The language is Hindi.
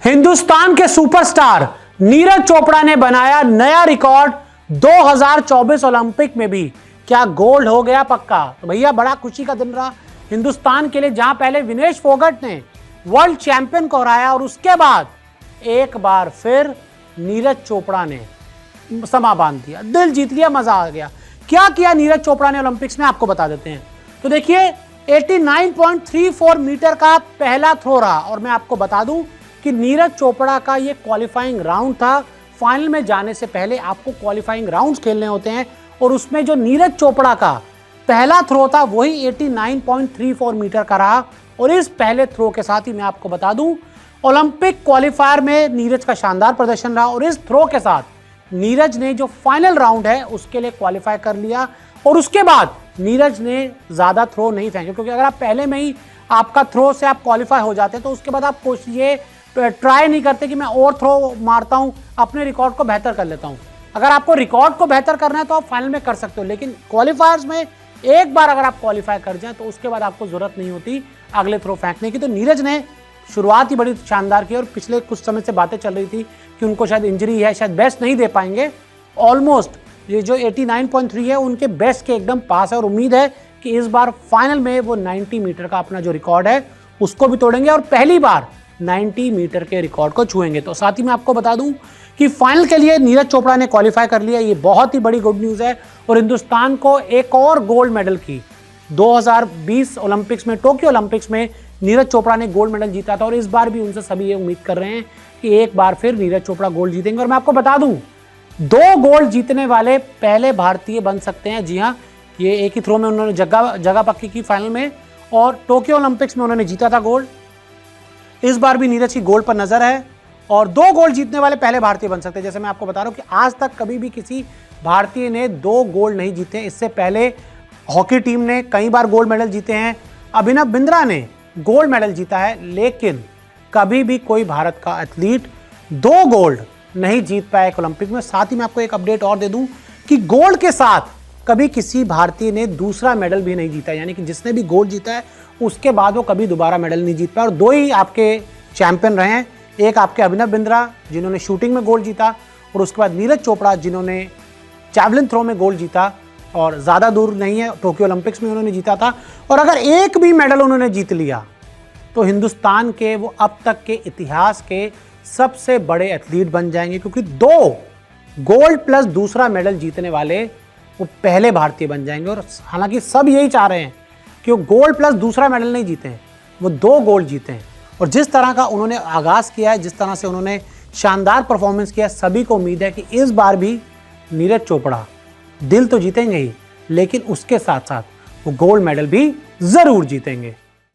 हिंदुस्तान के सुपरस्टार नीरज चोपड़ा ने बनाया नया रिकॉर्ड 2024 ओलंपिक में भी। क्या गोल्ड हो गया पक्का? तो भैया बड़ा खुशी का दिन रहा हिंदुस्तान के लिए, जहां पहले विनेश फोगट ने वर्ल्ड चैंपियन को हराया और उसके बाद एक बार फिर नीरज चोपड़ा ने समा बांध दिया, दिल जीत लिया, मजा आ गया। क्या किया नीरज चोपड़ा ने ओलंपिक्स में, आपको बता देते हैं। तो देखिए 89.34 मीटर का पहला थ्रो रहा और मैं आपको बता दूं कि नीरज चोपड़ा का ये क्वालिफाइंग राउंड था। फाइनल में जाने से पहले आपको क्वालिफाइंग राउंड्स खेलने होते हैं और उसमें जो नीरज चोपड़ा का पहला थ्रो था वही 89.34 मीटर का रहा। और इस पहले थ्रो के साथ ही मैं आपको बता दूं ओलंपिक क्वालिफायर में नीरज का शानदार प्रदर्शन रहा और इस थ्रो के साथ नीरज ने जो फाइनल राउंड है उसके लिए क्वालिफाई कर लिया। और उसके बाद नीरज ने ज्यादा थ्रो नहीं फेंके, क्योंकि अगर आप पहले में ही आपका थ्रो से आप क्वालिफाई हो जाते हैं तो उसके बाद आप ये ट्राई नहीं करते कि मैं और थ्रो मारता हूं, अपने रिकॉर्ड को बेहतर कर लेता हूं। अगर आपको रिकॉर्ड को बेहतर करना है तो आप फाइनल में कर सकते हो, लेकिन क्वालिफायर्स में एक बार अगर आप क्वालिफाई कर जाए तो उसके बाद आपको जरूरत नहीं होती अगले थ्रो फेंकने की। तो नीरज ने शुरुआत ही बड़ी शानदार की और पिछले कुछ समय से बातें चल रही थी कि उनको शायद इंजरी है, शायद बेस्ट नहीं दे पाएंगे। ऑलमोस्ट ये जो 89.3 है उनके बेस्ट के एकदम पास है और उम्मीद है कि इस बार फाइनल में वो 90 मीटर का अपना जो रिकॉर्ड है उसको भी तोड़ेंगे और पहली बार 90 मीटर के रिकॉर्ड को छुएंगे। तो साथ ही मैं आपको बता दूं कि फाइनल के लिए नीरज चोपड़ा ने क्वालिफाई कर लिया, ये बहुत ही बड़ी गुड न्यूज़ है। और हिंदुस्तान को एक और गोल्ड मेडल की 2020 ओलंपिक्स में, टोक्यो ओलंपिक्स में नीरज चोपड़ा ने गोल्ड मेडल जीता था और इस बार भी उनसे सभी ये उम्मीद कर रहे हैं कि एक बार फिर नीरज चोपड़ा गोल्ड जीतेंगे। और मैं आपको बता दूं 2 गोल्ड जीतने वाले पहले भारतीय बन सकते हैं। जी हाँ, ये एक ही थ्रो में उन्होंने जगह पक्की की फाइनल में और टोक्यो ओलंपिक्स में उन्होंने जीता था गोल्ड। इस बार भी नीरज की गोल्ड पर नजर है और 2 गोल्ड जीतने वाले पहले भारतीय बन सकते हैं। जैसे मैं आपको बता रहा हूं कि आज तक कभी भी किसी भारतीय ने 2 गोल्ड नहीं जीते। इससे पहले हॉकी टीम ने कई बार गोल्ड मेडल जीते हैं, अभिनव बिंद्रा ने गोल्ड मेडल जीता है, लेकिन कभी भी कोई भारत का एथलीट 2 गोल्ड नहीं जीत पाया एक ओलंपिक में। साथ ही मैं आपको एक अपडेट और दे दूं कि गोल्ड के साथ कभी किसी भारतीय ने दूसरा मेडल भी नहीं जीता, यानी कि जिसने भी गोल्ड जीता है उसके बाद वो कभी दोबारा मेडल नहीं जीत पाया। और 2 ही आपके चैंपियन रहे हैं, एक आपके अभिनव बिंद्रा जिन्होंने शूटिंग में गोल्ड जीता और उसके बाद नीरज चोपड़ा जिन्होंने जैवलिन थ्रो में गोल्ड जीता और ज़्यादा दूर नहीं है, टोक्यो ओलंपिक्स में उन्होंने जीता था। और अगर एक भी मेडल उन्होंने जीत लिया तो हिंदुस्तान के वो अब तक के इतिहास के सबसे बड़े एथलीट बन जाएंगे, क्योंकि 2 गोल्ड प्लस दूसरा मेडल जीतने वाले वो पहले भारतीय बन जाएंगे। और हालांकि सब यही चाह रहे हैं कि वो गोल्ड प्लस दूसरा मेडल नहीं जीते हैं, वो 2 गोल्ड जीते हैं। और जिस तरह का उन्होंने आगाज़ किया है, जिस तरह से उन्होंने शानदार परफॉर्मेंस किया, सभी को उम्मीद है कि इस बार भी नीरज चोपड़ा दिल तो जीतेंगे ही, लेकिन उसके साथ साथ वो गोल्ड मेडल भी ज़रूर जीतेंगे।